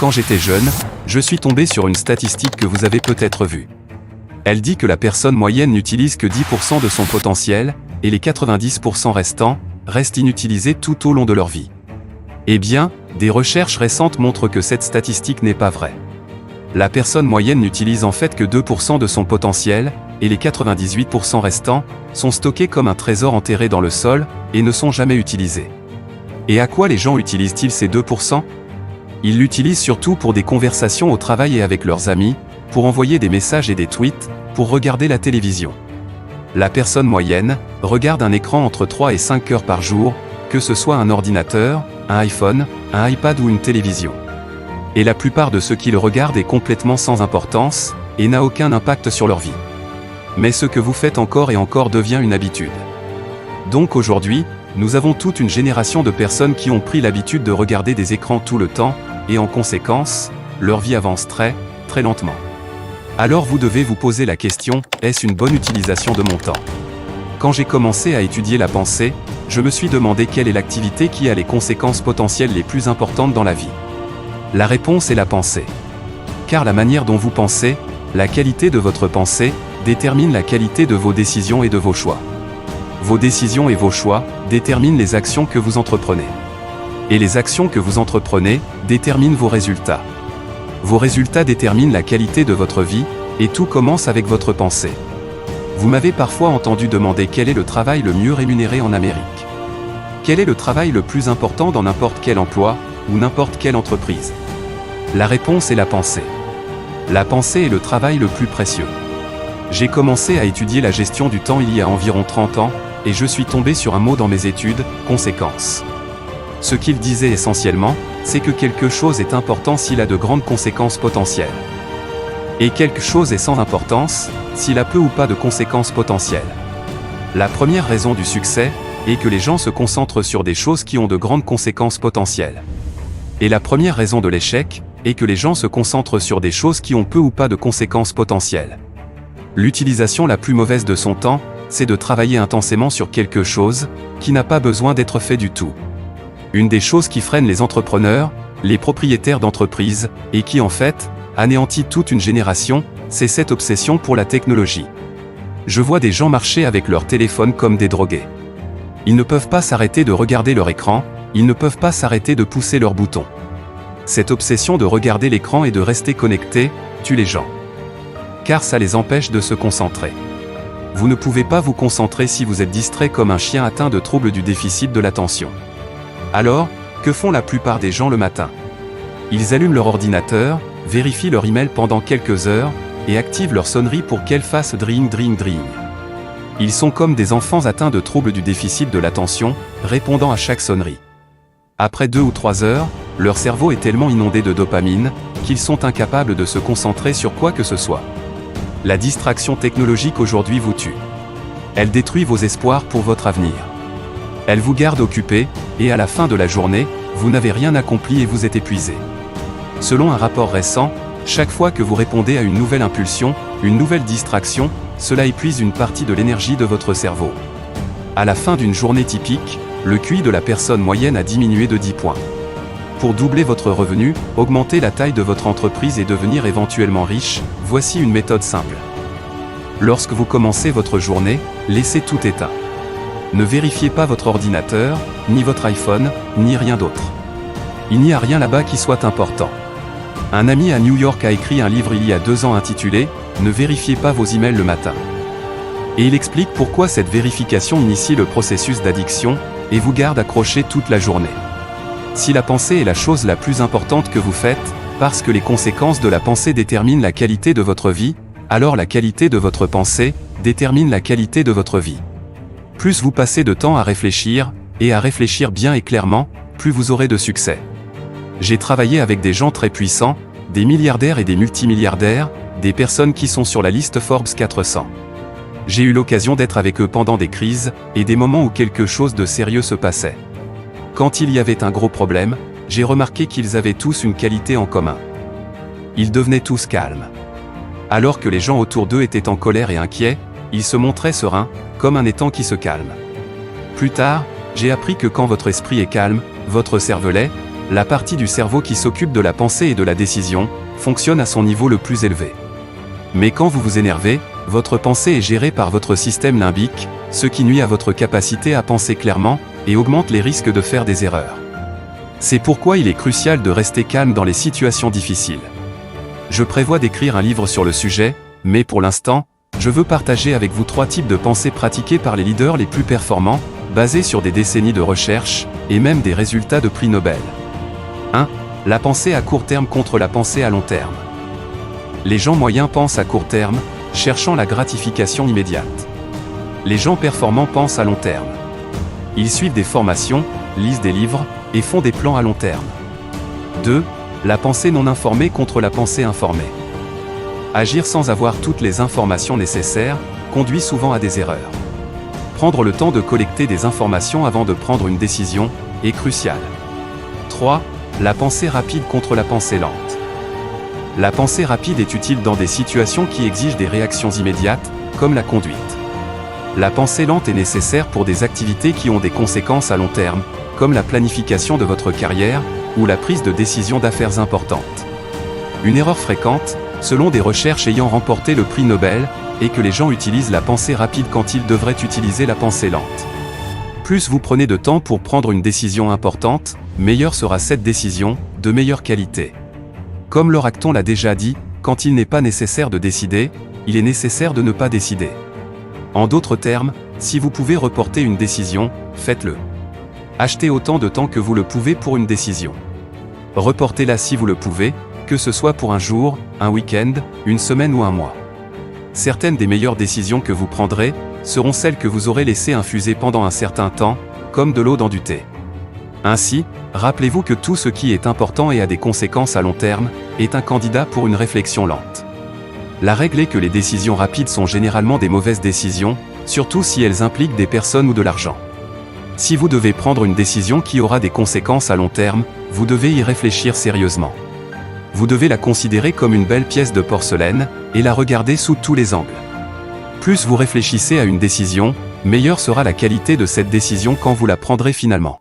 Quand j'étais jeune, je suis tombé sur une statistique que vous avez peut-être vue. Elle dit que la personne moyenne n'utilise que 10% de son potentiel, et les 90% restants restent inutilisés tout au long de leur vie. Eh bien, des recherches récentes montrent que cette statistique n'est pas vraie. La personne moyenne n'utilise en fait que 2% de son potentiel, et les 98% restants sont stockés comme un trésor enterré dans le sol, et ne sont jamais utilisés. Et à quoi les gens utilisent-ils ces 2%? Ils l'utilisent surtout pour des conversations au travail et avec leurs amis, pour envoyer des messages et des tweets, pour regarder la télévision. La personne moyenne regarde un écran entre 3 et 5 heures par jour, que ce soit un ordinateur, un iPhone, un iPad ou une télévision. Et la plupart de ceux qui le regardent est complètement sans importance, et n'a aucun impact sur leur vie. Mais ce que vous faites encore et encore devient une habitude. Donc aujourd'hui, nous avons toute une génération de personnes qui ont pris l'habitude de regarder des écrans tout le temps, et en conséquence, leur vie avance très, très lentement. Alors vous devez vous poser la question, est-ce une bonne utilisation de mon temps? Quand j'ai commencé à étudier la pensée, je me suis demandé quelle est l'activité qui a les conséquences potentielles les plus importantes dans la vie. La réponse est la pensée. Car la manière dont vous pensez, la qualité de votre pensée, détermine la qualité de vos décisions et de vos choix. Vos décisions et vos choix déterminent les actions que vous entreprenez. Et les actions que vous entreprenez déterminent vos résultats. Vos résultats déterminent la qualité de votre vie, et tout commence avec votre pensée. Vous m'avez parfois entendu demander quel est le travail le mieux rémunéré en Amérique. Quel est le travail le plus important dans n'importe quel emploi, ou n'importe quelle entreprise? La réponse est la pensée. La pensée est le travail le plus précieux. J'ai commencé à étudier la gestion du temps il y a environ 30 ans, et je suis tombé sur un mot dans mes études, conséquence. Ce qu'il disait essentiellement, c'est que quelque chose est important s'il a de grandes conséquences potentielles. Et quelque chose est sans importance, s'il a peu ou pas de conséquences potentielles. La première raison du succès est que les gens se concentrent sur des choses qui ont de grandes conséquences potentielles. Et la première raison de l'échec est que les gens se concentrent sur des choses qui ont peu ou pas de conséquences potentielles. L'utilisation la plus mauvaise de son temps, c'est de travailler intensément sur quelque chose qui n'a pas besoin d'être fait du tout. Une des choses qui freinent les entrepreneurs, les propriétaires d'entreprises, et qui en fait, anéantit toute une génération, c'est cette obsession pour la technologie. Je vois des gens marcher avec leur téléphone comme des drogués. Ils ne peuvent pas s'arrêter de regarder leur écran, ils ne peuvent pas s'arrêter de pousser leurs boutons. Cette obsession de regarder l'écran et de rester connecté, tue les gens. Car ça les empêche de se concentrer. Vous ne pouvez pas vous concentrer si vous êtes distrait comme un chien atteint de troubles du déficit de l'attention. Alors, que font la plupart des gens le matin? Ils allument leur ordinateur, vérifient leur email pendant quelques heures, et activent leur sonnerie pour qu'elle fasse dring dring dring. Ils sont comme des enfants atteints de troubles du déficit de l'attention, répondant à chaque sonnerie. Après 2 ou 3 heures, leur cerveau est tellement inondé de dopamine, qu'ils sont incapables de se concentrer sur quoi que ce soit. La distraction technologique aujourd'hui vous tue. Elle détruit vos espoirs pour votre avenir. Elle vous garde occupé, et à la fin de la journée, vous n'avez rien accompli et vous êtes épuisé. Selon un rapport récent, chaque fois que vous répondez à une nouvelle impulsion, une nouvelle distraction, cela épuise une partie de l'énergie de votre cerveau. À la fin d'une journée typique, le QI de la personne moyenne a diminué de 10 points. Pour doubler votre revenu, augmenter la taille de votre entreprise et devenir éventuellement riche, voici une méthode simple. Lorsque vous commencez votre journée, laissez tout éteint. Ne vérifiez pas votre ordinateur, ni votre iPhone, ni rien d'autre. Il n'y a rien là-bas qui soit important. Un ami à New York a écrit un livre il y a 2 ans intitulé « Ne vérifiez pas vos emails le matin ». Et il explique pourquoi cette vérification initie le processus d'addiction et vous garde accroché toute la journée. Si la pensée est la chose la plus importante que vous faites, parce que les conséquences de la pensée déterminent la qualité de votre vie, alors la qualité de votre pensée détermine la qualité de votre vie. Plus vous passez de temps à réfléchir, et à réfléchir bien et clairement, plus vous aurez de succès. J'ai travaillé avec des gens très puissants, des milliardaires et des multimilliardaires, des personnes qui sont sur la liste Forbes 400. J'ai eu l'occasion d'être avec eux pendant des crises, et des moments où quelque chose de sérieux se passait. Quand il y avait un gros problème, j'ai remarqué qu'ils avaient tous une qualité en commun. Ils devenaient tous calmes. Alors que les gens autour d'eux étaient en colère et inquiets, ils se montraient sereins, comme un étang qui se calme. Plus tard, j'ai appris que quand votre esprit est calme, votre cervelet, la partie du cerveau qui s'occupe de la pensée et de la décision, fonctionne à son niveau le plus élevé. Mais quand vous vous énervez, votre pensée est gérée par votre système limbique, ce qui nuit à votre capacité à penser clairement, et augmente les risques de faire des erreurs. C'est pourquoi il est crucial de rester calme dans les situations difficiles. Je prévois d'écrire un livre sur le sujet, mais pour l'instant, je veux partager avec vous 3 types de pensées pratiquées par les leaders les plus performants, basés sur des décennies de recherche, et même des résultats de prix Nobel. 1. La pensée à court terme contre la pensée à long terme. Les gens moyens pensent à court terme, cherchant la gratification immédiate. Les gens performants pensent à long terme. Ils suivent des formations, lisent des livres, et font des plans à long terme. 2. La pensée non informée contre la pensée informée. Agir sans avoir toutes les informations nécessaires conduit souvent à des erreurs. Prendre le temps de collecter des informations avant de prendre une décision est crucial. 3. La pensée rapide contre la pensée lente. La pensée rapide est utile dans des situations qui exigent des réactions immédiates, comme la conduite. La pensée lente est nécessaire pour des activités qui ont des conséquences à long terme, comme la planification de votre carrière, ou la prise de décisions d'affaires importantes. Une erreur fréquente, selon des recherches ayant remporté le prix Nobel, est que les gens utilisent la pensée rapide quand ils devraient utiliser la pensée lente. Plus vous prenez de temps pour prendre une décision importante, meilleure sera cette décision, de meilleure qualité. Comme Laura Acton l'a déjà dit, quand il n'est pas nécessaire de décider, il est nécessaire de ne pas décider. En d'autres termes, si vous pouvez reporter une décision, faites-le. Achetez autant de temps que vous le pouvez pour une décision. Reportez-la si vous le pouvez, que ce soit pour un jour, un week-end, une semaine ou un mois. Certaines des meilleures décisions que vous prendrez seront celles que vous aurez laissées infuser pendant un certain temps, comme de l'eau dans du thé. Ainsi, rappelez-vous que tout ce qui est important et a des conséquences à long terme est un candidat pour une réflexion lente. La règle est que les décisions rapides sont généralement des mauvaises décisions, surtout si elles impliquent des personnes ou de l'argent. Si vous devez prendre une décision qui aura des conséquences à long terme, vous devez y réfléchir sérieusement. Vous devez la considérer comme une belle pièce de porcelaine, et la regarder sous tous les angles. Plus vous réfléchissez à une décision, meilleure sera la qualité de cette décision quand vous la prendrez finalement.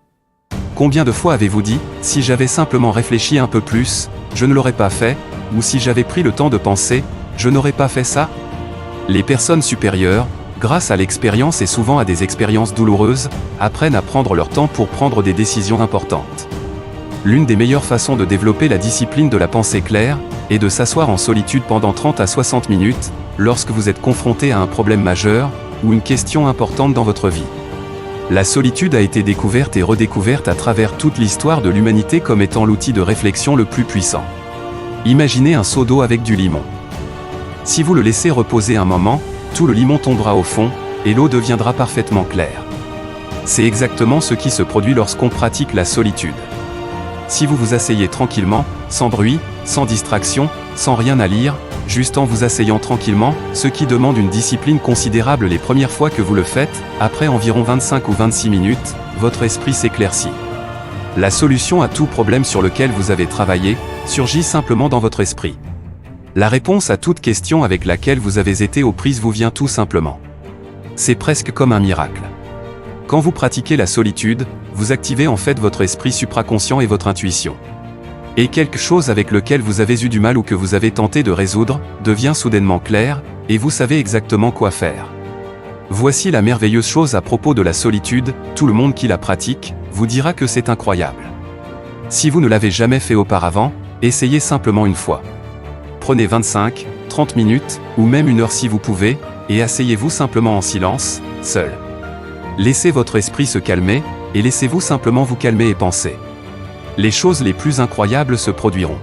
Combien de fois avez-vous dit, si j'avais simplement réfléchi un peu plus, je ne l'aurais pas fait, ou si j'avais pris le temps de penser, je n'aurais pas fait ça? Les personnes supérieures, grâce à l'expérience et souvent à des expériences douloureuses, apprennent à prendre leur temps pour prendre des décisions importantes. L'une des meilleures façons de développer la discipline de la pensée claire est de s'asseoir en solitude pendant 30 à 60 minutes, lorsque vous êtes confronté à un problème majeur, ou une question importante dans votre vie. La solitude a été découverte et redécouverte à travers toute l'histoire de l'humanité comme étant l'outil de réflexion le plus puissant. Imaginez un seau d'eau avec du limon. Si vous le laissez reposer un moment, tout le limon tombera au fond, et l'eau deviendra parfaitement claire. C'est exactement ce qui se produit lorsqu'on pratique la solitude. Si vous vous asseyez tranquillement, sans bruit, sans distraction, sans rien à lire, juste en vous asseyant tranquillement, ce qui demande une discipline considérable les premières fois que vous le faites, après environ 25 ou 26 minutes, votre esprit s'éclaircit. La solution à tout problème sur lequel vous avez travaillé, surgit simplement dans votre esprit. La réponse à toute question avec laquelle vous avez été aux prises vous vient tout simplement. C'est presque comme un miracle. Quand vous pratiquez la solitude, vous activez en fait votre esprit supraconscient et votre intuition. Et quelque chose avec lequel vous avez eu du mal ou que vous avez tenté de résoudre, devient soudainement clair, et vous savez exactement quoi faire. Voici la merveilleuse chose à propos de la solitude, tout le monde qui la pratique, vous dira que c'est incroyable. Si vous ne l'avez jamais fait auparavant, essayez simplement une fois. Prenez 25, 30 minutes, ou même 1 heure si vous pouvez, et asseyez-vous simplement en silence, seul. Laissez votre esprit se calmer, et laissez-vous simplement vous calmer et penser. Les choses les plus incroyables se produiront.